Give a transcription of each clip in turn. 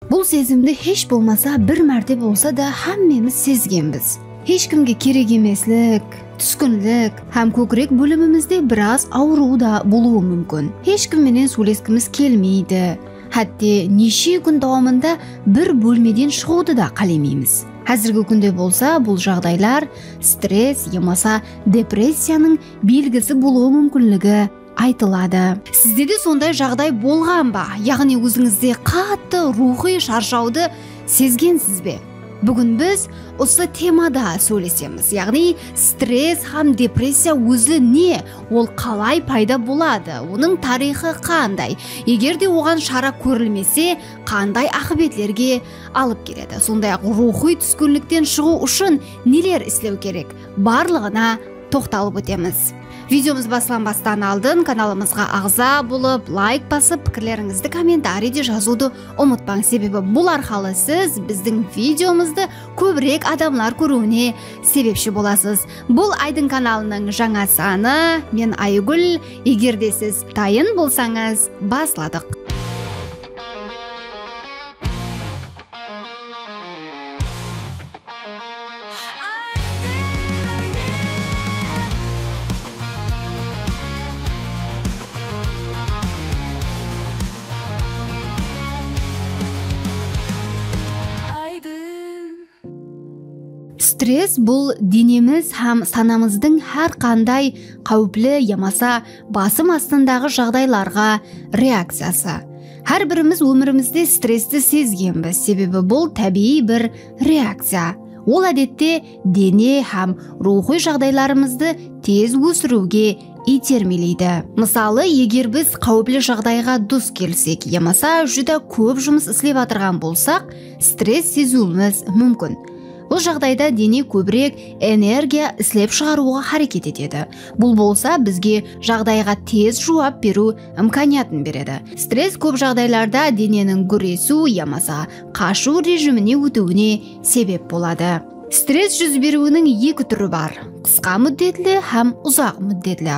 Бұл сезімді еш болмаса бір мәрте болса да hammamiz сезгенбіз. Ешкімге керек емеслік, түскінлік, һәм көкірек бөлімімізде біраз ауру да болуы мүмкін. Ешкімменен сөйлескіміз келмейді. Хәтте неше күн давамында бір бөлмеден шығуды да қаламаймыз. Қазіргі күнде болса, бұл жағдайлар стресс, ямаса депрессияның белгісі болуы мүмкінлігі айтылады. Сізде де сондай жағдай болған ба? Яғни өзіңізде қатты рухи шаршауды сезгенсіз бе? Бүгін біз осы темада сөйлесеміз. Яғни стресс һәм депрессия өзі не? Ол қалай пайда болады? Оның тарихы қандай? Егер де оған шара көрілмесе, қандай ақыбетлерге алып келеді? Сондай-ақ рухи түскінліктен шығу үшін нелер істеу керек? Барлығына тоқталып өтеміз. Видеомыз басыланбастан алдын каналымызға ағза болып, лайк басып, пікірлеріңізді комментарийде жазуды ұмытпаң. Себебі бұл арқылы сіз біздің видеомызды көбірек адамлар көруіне себепші боласыз. Бұл Айдың каналының жаңа саны. Мен Айгүл. Егер де сіз дайын болсаңыз, басладық. Стресс бұл денеміз һәм санамыздың әр қандай қауіплі ямаса басым астындағы жағдайларға реакциясы. Әр біріміз өмірімізде стрессті сезгенбіз, себебі бұл табиғи бір реакция. Ол әдетте дене һәм рухи жағдайларымызды тез өсіруге итермелейді. Мысалы, егер біз қауіплі жағдайға дұс келсек, ямаса жүдә көп жұмыс істеп атырған болсақ, стресс сезуіміз мүмкін. Бұл жағдайда дене көбірек энергия іздеп шығаруға харекет етеді. Бұл болса бізге жағдайға тез жауап беру имканиятын береді. Стресс көп жағдайларда дененің күресу ямаса қашу режиміне өтуіне себеп болады. Стресс жүз беруінің екі түрі бар. Қысқа мүддетлі һәм ұзақ мүддетлі.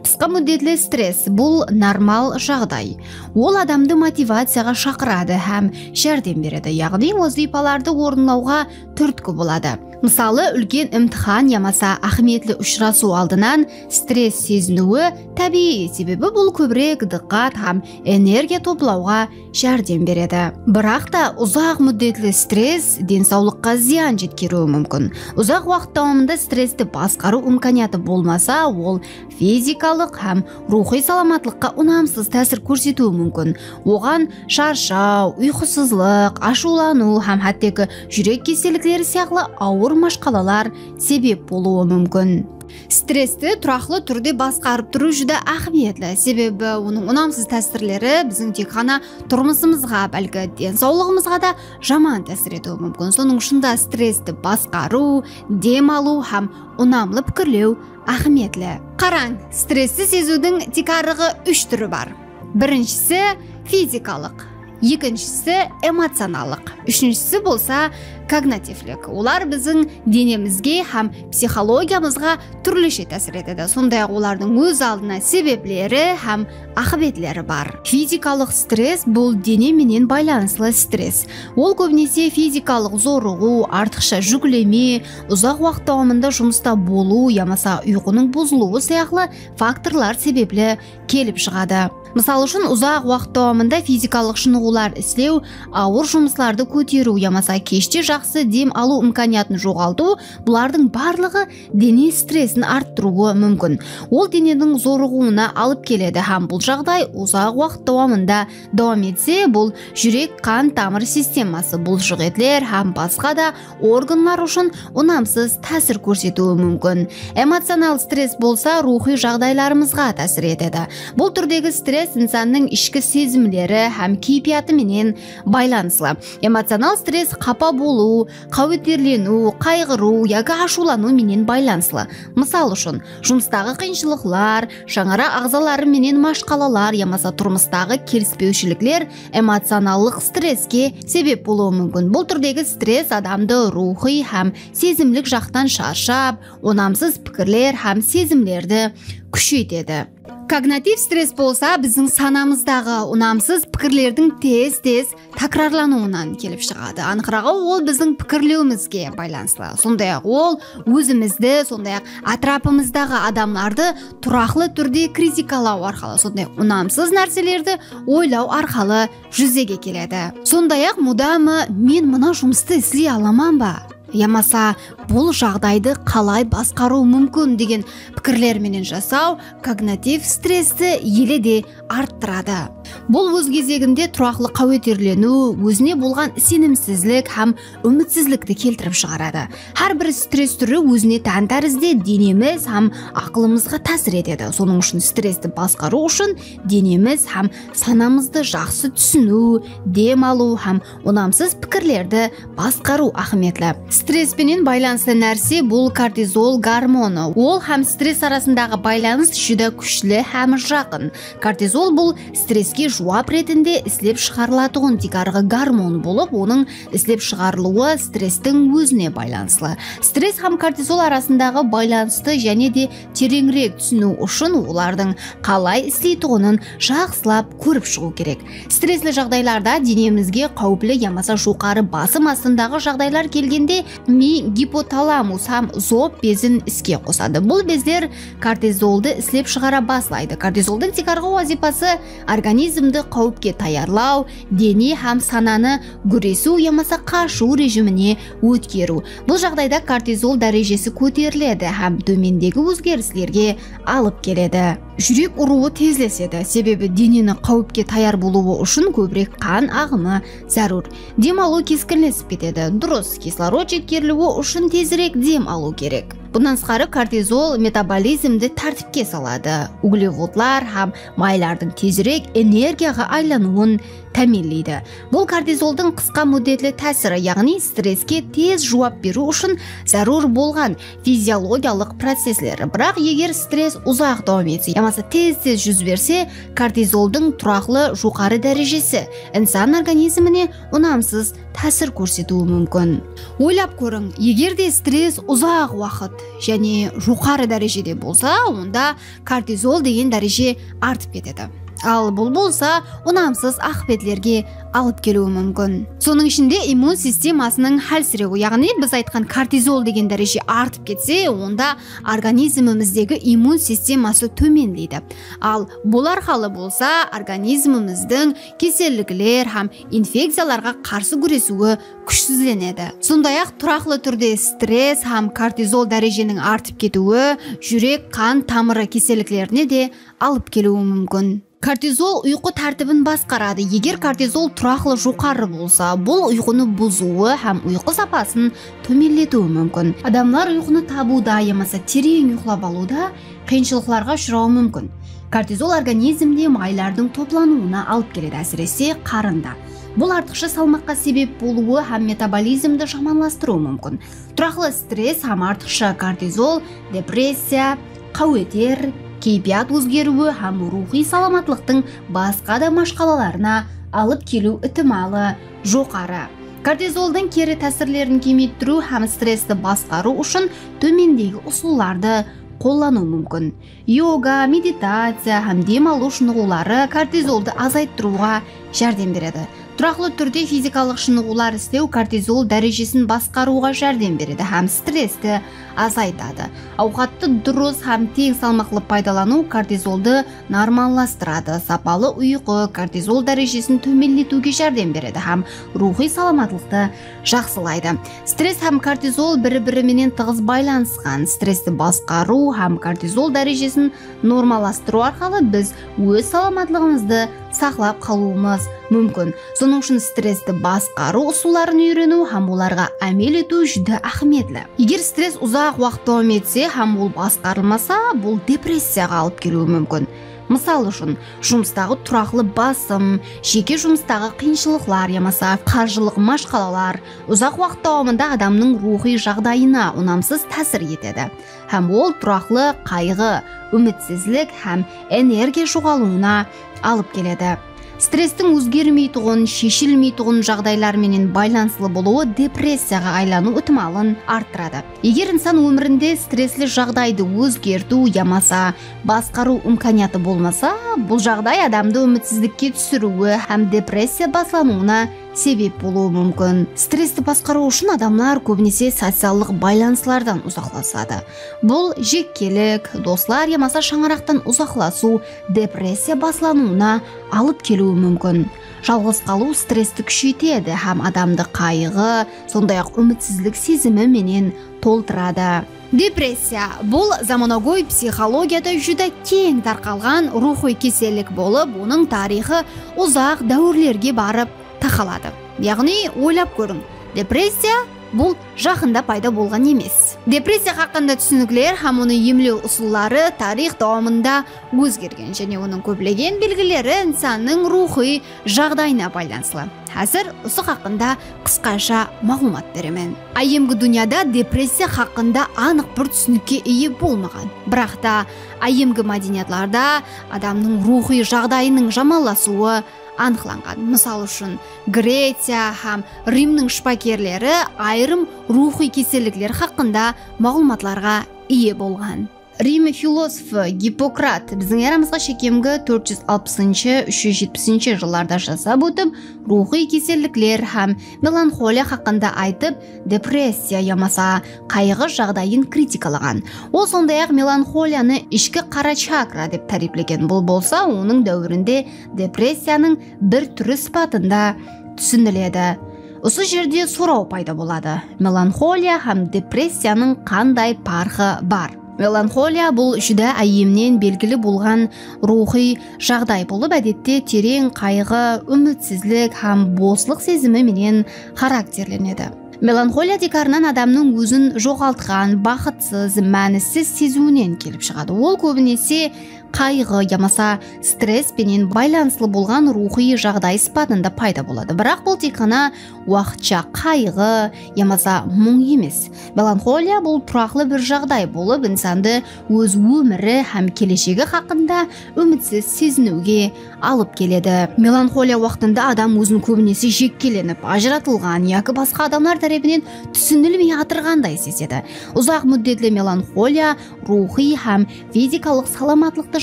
Қысқа мүддетлі стресс бұл нормал жағдай. Ол адамды мотивацияға шақырады һәм жәрдем береді. Яғни вазифаларды орындауға түрткі болады. Мысалы, үлкен имтихан ямаса ахметлі ұшырасу алдынан стресс сезінуі табиғи, себебі бұл көбірек диққат һәм энергия топлауға жәрдем береді. Бірақ та ұзақ мүддетлі стресс денсаулыққа зиян жеткеруі мүмкін. Ұзақ уақыт давамында стрессті басқару имканияты болмаса, ол физикалық һәм рухи саламатлыққа ұнамсыз тәсір көрсетуі мүмкін. Оған шаршау, ұйқысыздық, ашулану һәм хәттегі жүрек кеселіктері сияқты ауыр машқалалар себеп болуы мүмкін. Стрессті тұрақлы түрде басқарып тұру жүдә ахметлі, себебі оның ұнамсыз тәсірлері біздің тек қана тұрмысымызға, бәлкі денсаулығымызға да жаман тәсір етуі мүмкін. Соның ұшында стрессті басқару, дем алу һәм ұнамлы пікірлеу ахметлі. Қараң, стрессті сезудің тикарығы үш түрі бар. Біріншісі физикалық, екіншісі эмоционалық, үшіншісі болса когнитивлік. Олар біздің денемізге һәм психологиямызға түрліше тәсір етеді. Сондай-ақ олардың өз алдына себеплері һәм ақыбетлері бар. Физикалық стресс бұл денеменен байланыслы стресс. Ол көбінесе физикалық зорығу, артықша жүктеме, ұзақ уақыт давамында жұмыста болу, ямаса ұйқының бұзылуы сияқты факторлар себеплі келіп шығады. Мысалы үшін, ұзақ уақыт давамында физикалық шынығулар істеу, ауыр жұмысларды көтеру, ямаса кеште жақсы дем алу имканиятын жоғалту, бұлардың барлығы дене стрессін арттыруы мүмкін. Ол дененің зорығуына алып келеді һәм бұл жағдай ұзақ уақыт давамында давам етсе, бұл жүрек қан тамыр системасы, бұлшықеттер һәм басқа да органлар үшін ұнамсыз тәсір көрсетуі мүмкін. Эмоционал стресс болса, рухи жағдайларымызға тәсір етеді. Бұл түрдегі стресс инсанның ішкі сезімлері һәм кейпиятыменен байланыслы. Эмоционал стресс қапа болу, қауітерлену, қайғыру яки ашулану менен байланыслы. Мысал үшін, жұмыстағы қиыншылықтар, жаңара ағзалары менен машқалалар, ямаса тұрмыстағы келіспеушіліктер эмоционалдық стресске себеп болуы мүмкін. Бұл түрдегі стресс адамды рухи һәм сезімлік жақтан шаршап, ұнамсыз пікірлер һәм сезімлерді күшейтеді. Когнитив стресс болса біздің санамыздағы ұнамсыз пікірлердің тез такрарлануынан келіп шығады. Анықтығы ол біздің пікірлеуімізге байланысты. Сондай-ақ ол өзімізді, сондай-ақ атрапымыздағы адамдарды тұрақлы түрде критикалау арқылы, сондай-ақ ұнамсыз нәрселерді ойлау арқылы жүзеге келеді. Сондай-ақ мұдамы мен мына жұмысты істей аламан ба? Ямаса бұл жағдайды қалай басқару мүмкін деген пікірлерменен жасау когнитив стрессті еледе арттырады. Бұл өз кезегінде тұрақлы қауетерлену, өзіне болған сенімсіздік һәм үмітсіздікті келтіріп шығарады. Әрбір стресс түрі өзіне тән тәрізде денеміз һәм ақылымызға тәсір етеді. Соның үшін стрессті басқару үшін денеміз һәм санамызды жақсы түсіну, дем алу һәм ұнамсыз пікірлерді басқару ахметлі. Стресспенен байланысты нәрсе бұл кортизол гормоны. Ол һәм стресс арасындағы байланыс жүді күшлі һәм жақын. Кортизол бұл стресске жауап ретінде іздеп шығарылатын арғы гормон болып, оның іздеп шығарылуы стресстің өзіне байланысты. Стресс һәм кортизол арасындағы байланысты және де тереңірек түсіну үшін олардың қалай істейтінін жақсылап көріп шығу керек. Стресслі жағдайларда денемізге қауіплі ямаса жоғары басым астындағы жағдайлар келгенде ми гипоталамус һәм зоб безін іске қосады. Бұл бездер кортизолды іздеп шығара бастайды. Кортизолдың арғы вазипасы организмді қауіпке таярлау, дене һәм сананы күресу ямаса қашу режиміне өткеру. Бұл жағдайда кортизол дәрежесі көтеріледі һәм төмендегі өзгерістерге алып келеді. Жүрек ұруы тезлеседі, себебі денені қауіпке таяр болуы үшін көбірек қан ағымы зәрур. Дем алу кескінлесіп кетеді. Дұрыс, кислород жеткерілуі үшін тезірек дем алу керек. Бұнан сқары кортизол метаболизмді тәртіпке салады. Углеводлар һәм майлардың тезірек энергияға айлануын тәмінлейді. Бұл кортизолдың қысқа мүдделі тәсірі, яғни стресске тез жауап беру үшін зәрур болған физиологиялық процесслері. Бірақ егер стресс ұзақ давам етсе, ямаса тез жүз берсе, кортизолдың тұрақлы жоғары дәрежесі инсан организміне ұнамсыз тәсір көрсетуі мүмкін. Ойлап көрің, егер де стресс ұзақ уақыт және жоғары дәрежеде болса, онда кортизол деген дәреже артып кетеді. Ал бұл болса, ұнамсыз ақпетлерге алып келуі мүмкін. Соның ішінде иммун системасының әлсіреуі, яғни біз айтқан кортизол деген дәреже артып кетсе, онда организміміздегі иммун системасы төмендейді. Ал бұл арқылы болса, организміміздің кеселдіктер һәм инфекцияларға қарсы күресуі күшсізленеді. Сондай-ақ тұрақлы түрде стресс һәм кортизол дәреженің артып кетуі жүрек қан тамыры кеселдіктеріне де алып келуі мүмкін. Кортизол ұйқы тәртібін басқарады. Егер кортизол тұрақлы жоғары болса, бұл ұйқыны бұзуы һәм ұйқы сапасын төмендетуі мүмкін. Адамдар ұйқыны табуда, ямаса терең ұйықтап алуда қиыншылықтарға ұшырауы мүмкін. Кортизол организмде майлардың топлануына алып келеді, әсіресе қарында. Бұл артықша салмаққа себеп болуы һәм метаболизмді жаманластыруы мүмкін. Тұрақлы стресс һәм артықша кортизол, депрессия, қауетер, кейпият өзгеруі һәм рухи саламатлықтың басқа да машқалаларына алып келу ықтималы жоғары. Кортизолдың кері тәсірлерін кемейттіру һәм стрессті басқару үшін төмендегі ұсуларды қолдану мүмкін. Йога, медитация һәм дем алу шынығулары кортизолды азайттыруға жәрдем береді. Тұрақлы түрде физикалық шынығулар істеу кортизол дәрежесін басқаруға жәрдем береді һәм стрессті азайтады. Ауқатты дұрыс һәм тең салмақлы пайдалану кортизолды нормалластырады. Сапалы ұйқы кортизол дәрежесін төмендетуге жәрдем береді һәм рухи саламатлықты жақсылайды. Стресс һәм кортизол бір-біріменен тығыз байланысқан. Стрессті басқару һәм кортизол дәрежесін нормаластыру арқылы біз өз саламатлығымызды сақлап қалуымыз мүмкін. Соның үшін стрессті басқару ұсуларын үйрену һәм оларға әмел ету жүді ахметлі. Егер стресс ұзақ уақыт давам етсе һәм ол басқарылмаса, бұл депрессияға алып келуі мүмкін. Мысал үшін, жұмыстағы тұрақлы басым, жеке жұмыстағы қиыншылықтар, ямаса қаржылық машқалалар ұзақ уақыт давамында адамның рухи жағдайына ұнамсыз тәсір етеді. Һәм ол тұрақлы қайғы, үмітсіздік һәм энергия жоғалуына алып келеді. Стресстің өзгермейтұғын, шешілмейтұғын жағдайлар менен байланысты болуы депрессияға айлану ықтималын арттырады. Егер инсан өмірінде стресслі жағдайды өзгерту ямаса басқару имканияты болмаса, бұл жағдай адамды үмітсіздікке түсіруі һәм депрессия баслануына себеп болуы мүмкін. Стрессті басқару үшін адамлар көбінесе социалдық байланыстардан ұзақласады. Бұл жеккелік, достар ямаса шаңырақтан ұзақласу депрессия баслануына алып келуі мүмкін. Жалғыз қалу стрессті күшейтеді һәм адамды қайғы, сондай-ақ үмітсіздік сезімі менен толтырады. Депрессия бұл заманауи психологияда жүдә кең тарқалған рухи кеселік болып, оның тарихы ұзақ дәуірлерге барып тақалады. Яғни ойлап көрің, депрессия бұл жақында пайда болған емес. Депрессия хақында түсініктер һәм оны емлеу ұсулары тарих давамында өзгерген және оның көптеген белгілері инсанның рухи жағдайына байланысты. Қазір осы хақында қысқаша мағлұмат беремін. Айымғы дүнияда депрессия хақында анық бір түсінікке ие болмаған. Бірақ та айымғы мәдениетларда адамның рухи жағдайының жаманласуы анықланған. Мысал үшін, Греция һәм Римнің шпакерлері айрым рухи кеселіктер хақында мағлұматларға ие болған. Рим философы Гиппократ біздің эрамызға шекемгі 460-370 жылларда жасап өтіп, рухи кеселіктер һәм меланхолия хақында айтып, депрессия ямаса қайғы жағдайын критикалаған. Ол сондай-ақ меланхолияны ішкі қара чакра деп тарифлеген. Бұл болса, оның дәуірінде депрессияның бір түрі сипатында түсініледі. Осы жерде сұрау пайда болады. Меланхолия һәм депрессияның қандай парқы бар? Меланхолия бұл жүдә айымнен белгілі болған рухи жағдай болып, әдетте терең қайғы, үмітсізлік һәм босылық сезімі менен характерленеді. Меланхолия декарынан адамның өзін жоғалтқан, бақытсыз, мәнісіз сезуінен келіп шығады. Ол көбінесе қайғы ямаса стресс пенен байланысты болған рухи жағдай сипатында пайда болады. Бірақ бұл тек қана уақытша қайғы ямаса мұң емес. Меланхолия бұл тұрақлы бір жағдай болып, инсанды өз өмірі һәм келешегі хақында үмітсіз сезінуге алып келеді. Меланхолия уақытында адам өзін көбінесе жеккеленіп, ажыратылған яки басқа адамдар тарапынан түсінілмей атырғандай сезеді. Ұзақ мүддетлі меланхолия рухи һәм физикалық саламатлықты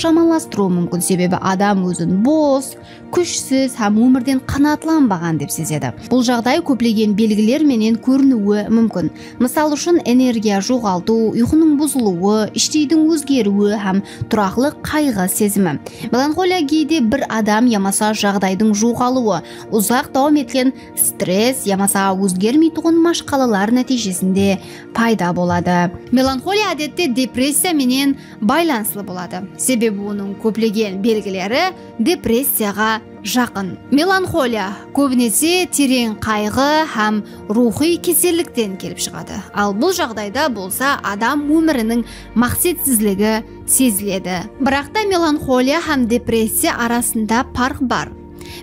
жаманластыруы мүмкін, себебі адам өзін бос, күшсіз һәм өмірден қанатланбаған деп сезеді. Бұл жағдай көптеген белгілер менен көрінуі мүмкін. Мысал үшін, энергия жоғалту, ұйқының бұзылуы, іштейдің өзгеруі һәм тұрақлы қайғы сезімі. Меланхолия кейде бір адам ямаса жағдайдың жоғалуы, ұзақ давам еткен стресс ямаса өзгермейтұғын машқалалар нәтижесінде пайда болады. Меланхолия әдетте депрессия менен байланысты болады. Себебі оның көптеген белгілері депрессияға жақын. Меланхолия көбінесе терең қайғы һәм рухи кеселіктен келіп шығады. Ал бұл жағдайда болса, адам өмірінің мақсатсызлығы сезіледі. Бірақ та меланхолия һәм депрессия арасында парқ бар.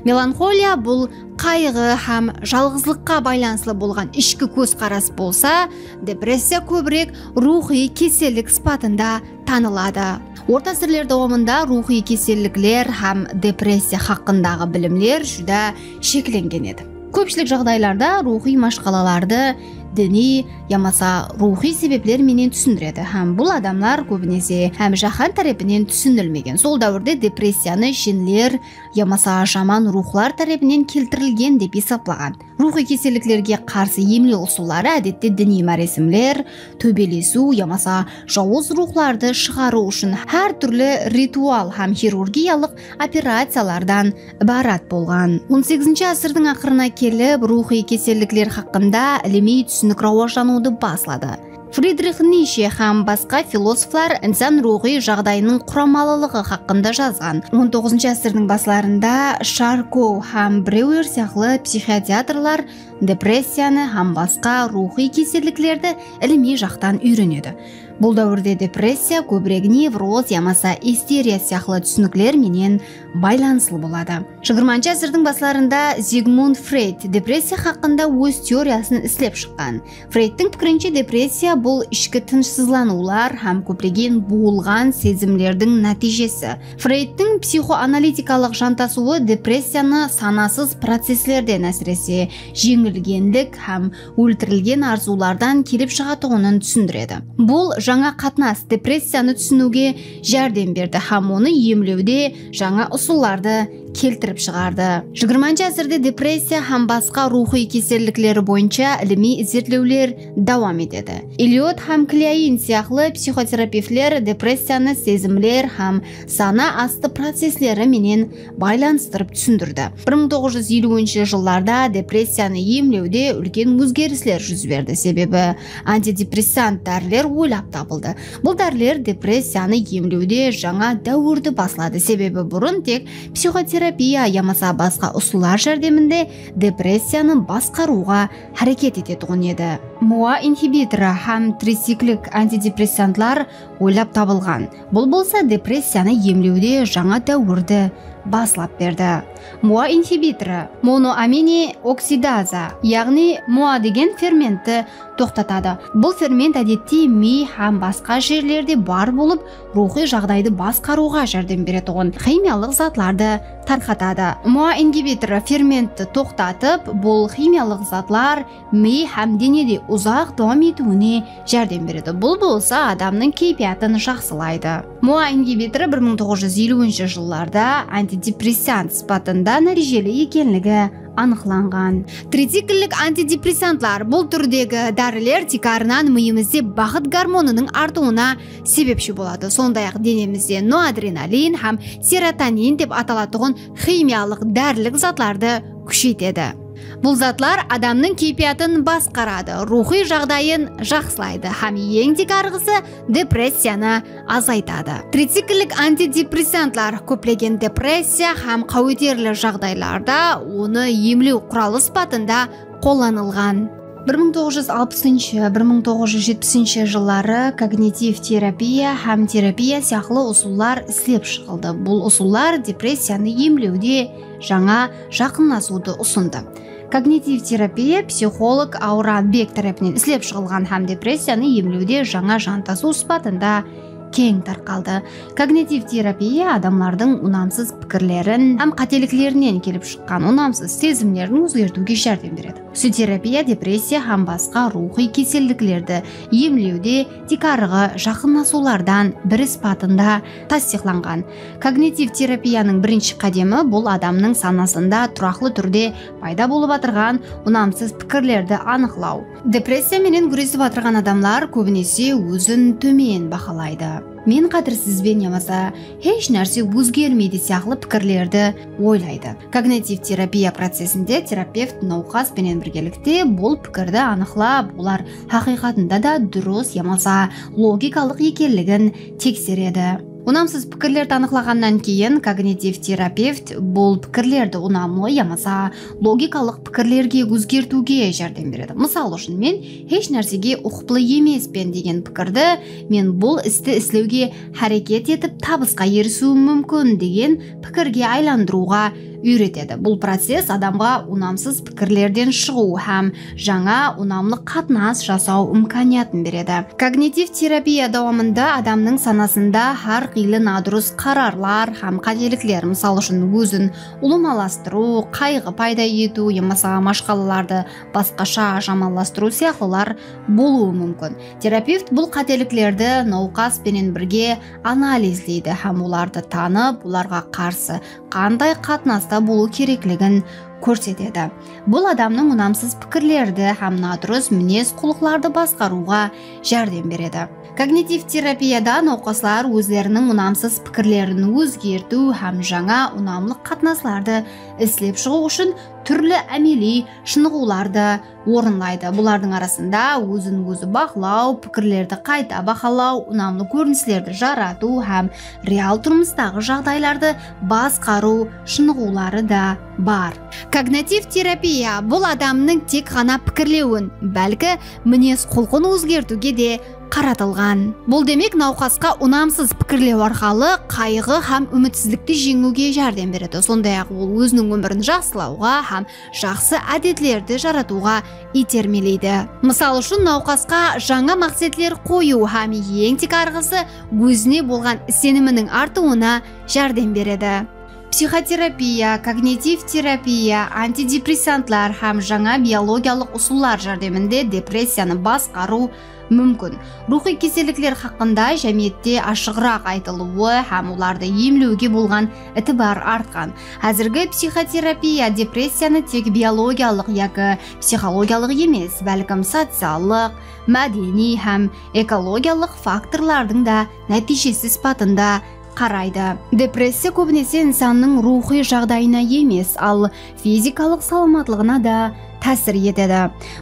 Меланхолия бұл қайғы һәм жалғыздыққа байланысты болған ішкі көзқарас болса, депрессия көбірек рухи кеселік сипатында танылады. Орта ғасырлар давамында рухи кеселіктер һәм депрессия хақындағы білімлер жүдә шекленген еді. Көпшілік жағдайларда рухи машқалаларды діни ямаса рухи себеплер менен түсіндіреді. Һәм бұл адамлар көбінесе һәм жаһан тарапынан түсінілмеген. Сол дәуірде депрессияны жинлер ямаса жаман рухлар тарапынан келтірілген деп есепталған. Рухи кеселіктерге қарсы емлеу ұсулары әдетте діни мәресімлер, төбелесу ямаса жауыз рухларды шығару үшін әр түрлі ритуал һәм хирургиялық операциялардан ібарат болған. 18 ғасырдың ақырына келіп, рухи кеселіктер хақында іліми түсінік рауаждануды баслады. Фридрих Ницше һәм басқа философлар инсан рухи жағдайының құрамалылығы хақында жазған. 19 ғасырдың басларында Шарко һәм Бреуер сияқты психиатрлар депрессияны һәм басқа рухи кеселіктерді іліми жақтан үйренеді. Бул дәуірде депрессия көбірек невроз ямаса истерия сияклы түсініктер менен байланыслы болады. 20 ғасырдың басларында Зигмунд Фрейд депрессия хақында өз теориясын ислеп шыққан. Фрейдтің пікірінше депрессия бұл ішкі тынышсызланулар һәм көптеген буылған сезімлердің нәтижесі. Фрейдтің психоаналитикалық жантасуы депрессияны санасыз процесслерден, әсіресе жеңілгендік һәм өлтірілген арзулардан келіп шығатынын түсіндіреді. Бұл жаңа қатынас депрессияны түсінуге жәрдем берді һәм оны емлеуде жаңа ұсуларды келтіріп шығарды. 20 ғасырда депрессия һәм басқа рухи кеселдіктері бойынша іліми зерттеулер давам етеді. Эллиот һәм Кляйн сияклы психотерапевтлер депрессияны сезімлер һәм сана асты процесслері менен байланыстырып түсіндірді. 1950 жылларда депрессияны емлеуде үлкен өзгерістер жүз берді, себебі антидепрессант дәрілер ойлап табылды. Бұл дәрілер депрессияны емлеуде жаңа дәуірді баслады, себебі бұрын тек психотерапия ямаса басқа ұсулар жәрдемінде депрессияны басқаруға әрекет ететін еді. МОА инхибиторы һәм трициклик антидепрессантлар ойлап табылған. Бұл болса депрессияны емлеуде жаңа дәуірді баслап берді. МОА инхибиторы моноамини оксидаза, яғни МОА деген ферментті тоқтатады. Бұл фермент әдетте ми һәм басқа жерлерде бар болып, рухи жағдайды басқаруға жәрдем беретін химиялық затларды тарқатады. МОА ингибиторы ферментті тоқтатып, бұл химиялық затлар ми һәм денеде ұзақ давам етуіне жәрдем береді. Бұл болса адамның кейпиятын жақсылайды. МОА ингибиторы 1950 жылларда антидепрессант сипатында нәтижелі екенлігі анықланған. Трициклік антидепрессантлар бұл түрдегі дәрілер тикарынан миымызде бақыт гормонының артуына себепші болады. Сондай-ақ денемізде ноадреналин һәм серотонин деп аталатын химиялық дәрілік затларды күшейтеді. Бұл затлар адамның кейпиятын басқарады, рухи жағдайын жақсылайды һәм ең текарғысы депрессияны азайтады. Трициклік антидепрессантлар көптеген депрессия һәм қауетерлі жағдайларда оны емлеу құралы сипатында қолданылған. 1960-1970 жыллары когнитив терапия һәм терапия сияклы ұсулар ислеп шығылды. Бұл ұсулар депрессияны емлеуде жаңа жақынласуды ұсынды. Когнитив терапия психолог Ауран Бек тарапынан ислеп шығылған һәм депрессияны емлеуде жаңа жантасу сипатында кең тарқалды. Когнитив терапия адамлардың ұнамсыз пікірлерін һәм қателіктерінен келіп шыққан ұнамсыз сезімдерін өзгертуге жәрдем береді. Психотерапия депрессия һәм басқа рухи кеселдіктерді емлеуде тикарғы жақынласулардан бір сипатында тасдиқланған. Когнитив терапияның бірінші қадемі бұл адамның санасында тұрақлы түрде пайда болып атырған ұнамсыз пікірлерді анықлау. Депрессия менен күресіп атырған адамлар көбінесе өзін төмен бақылайды. Мен қадірсізбен ямаса еш нәрсе өзгермейді сияклы пікірлерді ойлайды. Когнитив терапия процесінде терапевт науқас пенен біргелікте бұл пікірді анықлап, олар хақиқатында да дұрыс ямаса логикалық екенлігін тексереді. Ұнамсыз пікірлерді анықлағаннан кейін когнитив терапевт бұл пікірлерді ұнамлы ямаса логикалық пікірлерге өзгертуге жәрдем береді. Мысалы үшін мен еш нәрсеге ұқыплы емеспен деген пікірді мен бұл істі істеуге әрекет етіп табысқа ерісуім мүмкін деген пікірге айландыруға үйретеді. Бұл процесс адамға ұнамсыз пікірлерден шығу һәм жаңа ұнамлы қатынас жасау имканиятын береді. Когнитив терапия давамында адамның санасында һәр қилы надұрыс қарарлар һәм қателіктер, мысалы үшін өзін ұлымаластыру, қайғы пайда ету, ямаса машқалаларды басқаша жаманластыру сияқтылар болуы мүмкін. Терапевт бұл қателіктерді науқас пенен бірге анализдейді һәм оларды танып, оларға қарсы қандай қатынаста болу керектігін көрсетеді. Бұл адамның ұнамсыз пікірлерді һәм надұрыс мінез құлықларды басқаруға жәрдем береді. Когнитив терапияда науқаслар өздерінің ұнамсыз пікірлерін өзгерту һәм жаңа ұнамлы қатынасларды іздеп шығу үшін түрлі әмели шынығуларды орынлайды. Бұлардың арасында өзін өзі бақылау, пікірлерді қайта бақылау, ұнамлы көріністерді жарату һәм реал тұрмыстағы жағдайларды басқару шынығулары да бар. Когнитив терапия бұл адамның тек ғана пікірлеуін, бәлкі мінез құлқын өзгертуге де қаратылған. Бұл демек науқасқа ұнамсыз пікірлеу арқылы қайғы һәм үмітсіздікті жеңуге жәрдем береді. Сондай-ақ ол өзінің өмірін жақсылауға һәм жақсы әдетлерді жаратуға итермелейді. Мысал үшін науқасқа жаңа мақсатлар қою һәм ең тек арғысы өзіне болған сенімінің артуына жәрдем береді. Психотерапия, когнитив терапия, антидепрессантлар һәм жаңа биологиялық ұсулар жәрдемінде депрессияны басқару мүмкін. Рухи кеселіктер хақында жәмиетте ашығырақ айтылуы һәм оларды емлеуге болған ітібар артқан. Әзіргі психотерапия депрессияны тек биологиялық яки психологиялық емес, бәлкім социалдық, мәдени һәм экологиялық факторлардың да нәтижесі сипатында қарайды. Депрессия көбінесе инсанның рухи жағдайына емес, ал физикалық саламатлығына да тәсір етеді.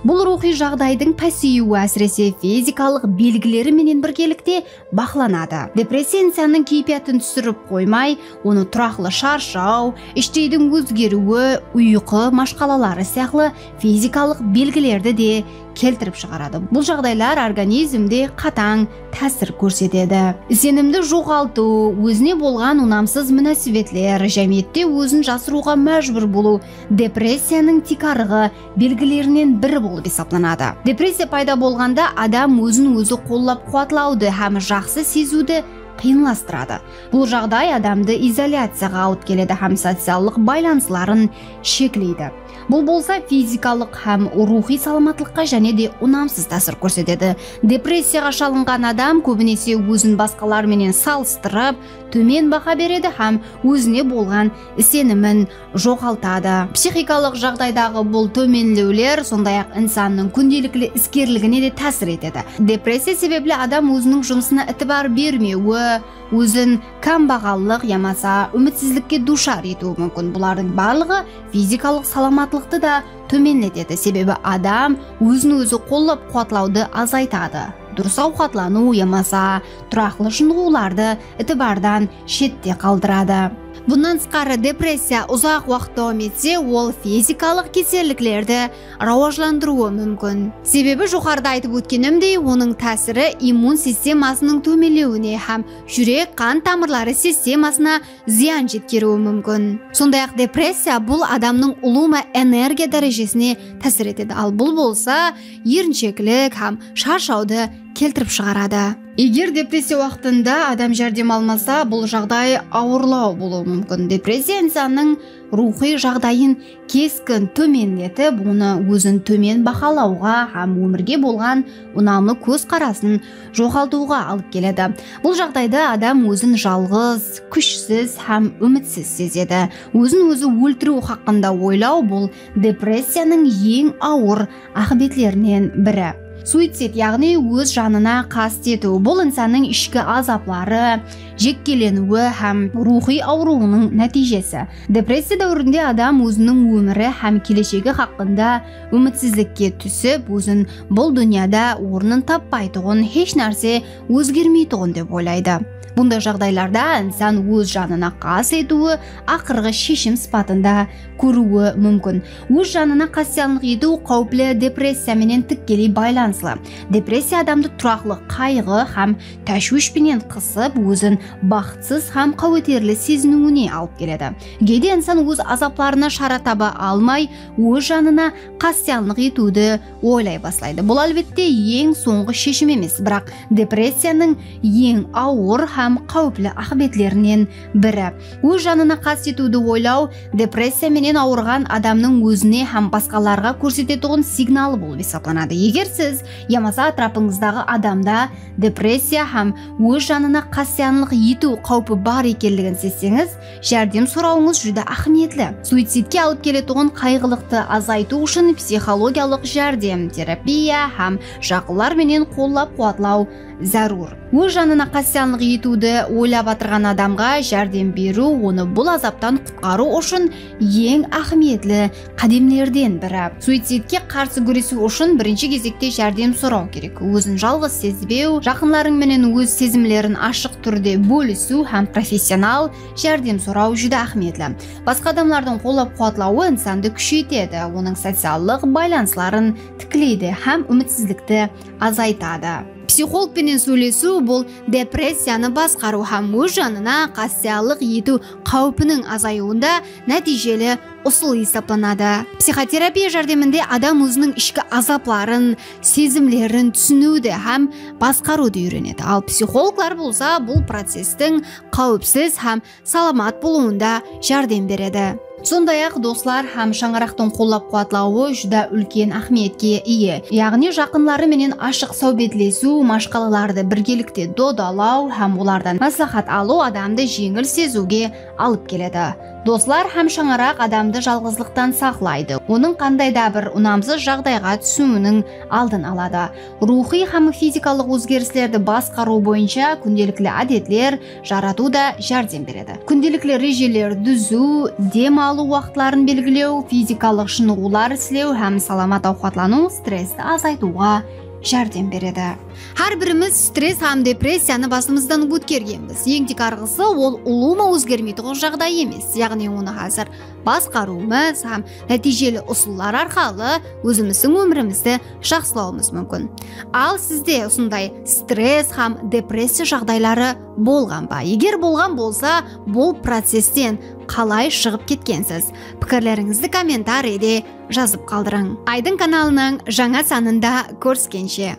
Бұл рухи жағдайдың пәсеюі әсіресе физикалық белгілері менен біргелікте бақыланады. Депрессия инсанның кейпиятын түсіріп қоймай, оны тұрақлы шаршау, іштейдің өзгеруі, ұйқы машқалалары сияқты физикалық белгілерді де келтіріп шығарады. Бұл жағдайлар организмде қатаң тәсір көрсетеді. Сенімді жоғалту, өзіне болған ұнамсыз мүнәсібетлер, жәмиетте өзін жасыруға мәжбүр болу депрессияның тикарығы белгілерінен бірі болып есептелінеді. Депрессия пайда болғанда адам өзін өзі қолдап қуатлауды һәм жақсы сезуді қиынластырады. Бұл жағдай адамды изоляцияға алып келеді һәм социалдық байланыстарын шектейді. Бұл болса физикалық һәм рухи саламатлыққа және де ұнамсыз тәсір көрсетеді. Депрессияға шалынған адам көбінесе өзін басқалармен салыстырып, төмен баға береді һәм өзіне болған сенімін жоғалтады. Психикалық жағдайдағы бұл төменлеулер сондай-ақ инсанның күнделікті іскерлігіне де тәсір етеді. Депрессия себеплі адам өзінің жұмысына ітібар бермеуі, өзін кембағалдық ямаса үмітсіздікке душар етуі мүмкін. Бұлардың барлығы физикалық саламатлықты да төмендетеді, себебі адам өзін өзі қолдап қуатлауды азайтады. Дұрыс ауқатлану ямаса тұрақлы шынығуларды ітібардан шетте қалдырады. Бұнан тысқары депрессия ұзақ уақыт давам етсе, ол физикалық кеселдіктерді рауажландыруы мүмкін. Себебі жоғарыда айтып өткенімдей, оның тәсірі иммун системасының төмендеуіне һәм жүрек қан тамырлары системасына зиян жеткеруі мүмкін. Сондай-ақ депрессия бұл адамның улума энергия дәрежесіне тәсір етеді, ал бұл болса еріншектік һәм шаршауды келтіріп шығарады. Егер депрессия уақытында адам жәрдем алмаса, бұл жағдай ауырлау болуы мүмкін. Депрессия инсанның рухи жағдайын кескін төмендетіп, оны өзін төмен бақалауға һәм өмірге болған ұнамлы көзқарасын жоғалтуға алып келеді. Бұл жағдайда адам өзін жалғыз, күшсіз һәм үмітсіз сезеді. Өзін өзі өлтіру хақында ойлау бұл депрессияның ең ауыр ақыбетлерінен бірі. Суицид, яғни өз жанына қаст ету, бұл инсанның ішкі азаплары, жеккеленуі һәм рухи ауруының нәтижесі. Депрессия дәуірінде адам өзінің өмірі һәм келешегі хақында үмітсіздікке түсіп, өзін бұл дүнияда орнын таппайтұғын, еш нәрсе өзгермейтұғын деп ойлайды. Бұндай жағдайларда инсан өз жанына қас етуі ақырғы шешім сипатында көруі мүмкін. Өз жанына қастерлік ету қауіплі депрессиямен тікелей байланыслы. Депрессия адамды тұрақлы қайғы һәм тәшвишпенен қысып, өзін бақытсыз һәм қауетерлі сезінуіне алып келеді. Кейде инсан өз азапларына шара таба алмай, өз жанына қастерлік етуді ойлай бастайды. Бұл әлбетте ең соңғы шешім емес, бірақ депрессияның ең ауыр һәм қауіплі ақыбетлерінен бірі. Өз жанына қас етуді ойлау депрессия менен ауырған адамның өзіне һәм басқаларға көрсететін сигналы болып есептелінеді. Егер сіз ямаса атрапыңыздағы адамда депрессия һәм өз жанына қастерлік ету қаупі бар екенлігін сезсеңіз, жәрдем сұрауыңыз жүді ахметлі. Суицидке алып келетін қайғылықты азайту үшін психологиялық жәрдем, терапия һәм жақындар менен қолдап қуатлау зарур. Өз жанына қастерлік етуді ойлап отырған адамға жәрдем беру, оны бұл азаптан құтқару үшін ең ахметлі қадамдардың бірі. Суицидке қарсы күресу үшін бірінші кезекте жәрдем сұрау керек. Өзін жалғыз сезбеу, жақындарыңменен өз сезімдерін ашық түрде бөлісу һәм профессионал жәрдем сұрау жүді ахметлі. Басқа адамдардың қолдап қуатлауы инсанды күшейтеді, оның социалдық байланыстарын тікелейді һәм үмітсіздікті азайтады. Психологпенен сөйлесу бұл депрессияны басқару һәм өз жанына қастеялық ету қаупінің азаюында нәтижелі ұсыл есептелінеді. Психотерапия жәрдемінде адам өзінің ішкі азапларын, сезімлерін түсінуді һәм басқаруды үйренеді. Ал психологлар болса бұл процестің қауіпсіз һәм саламат болуында жәрдем береді. Сондай-ақ достар һәм шаңырақтың қоллап қуатлауы жүдә үлкен ахметке ие. Яғни жақынлары менен ашық сәубетлесу, машқалаларды біргелікте додалау һәм олардан мәслихат алу адамды жеңіл сезуге алып келеді. Достар һәм шаңырақ адамды жалғыздықтан сақлайды. Оның қандай да бір ұнамсыз жағдайға түсуінің алдын алады. Рухи һәм физикалық өзгерістерді басқару бойынша күнделікті әдетлер жарату да жәрдем береді. Күнделікті режелер түзу, дем алу уақытларын белгілеу, физикалық шынығулар істеу һәм саламат ауқатлану стрессті азайтуға жәрдем береді. Har birimiz stres ham depressiyani басымыздан өткергенбіз. Ең тек арғысы ол ұлума өзгермейтұғын жағдай емес. Яғни оны қазір басқаруымыз һәм нәтижелі ұсыллар арқалы өзіміздің өмірімізді жақсылауымыз мүмкін. Ал сізде осындай стресс һәм депрессия жағдайлары болған ба? Егер болған болса, бұл процестен қалай шығып кеткенсіз? Пікірлеріңізді комментарийде жазып қалдырың. Айдың каналының жаңа санында көріскенше.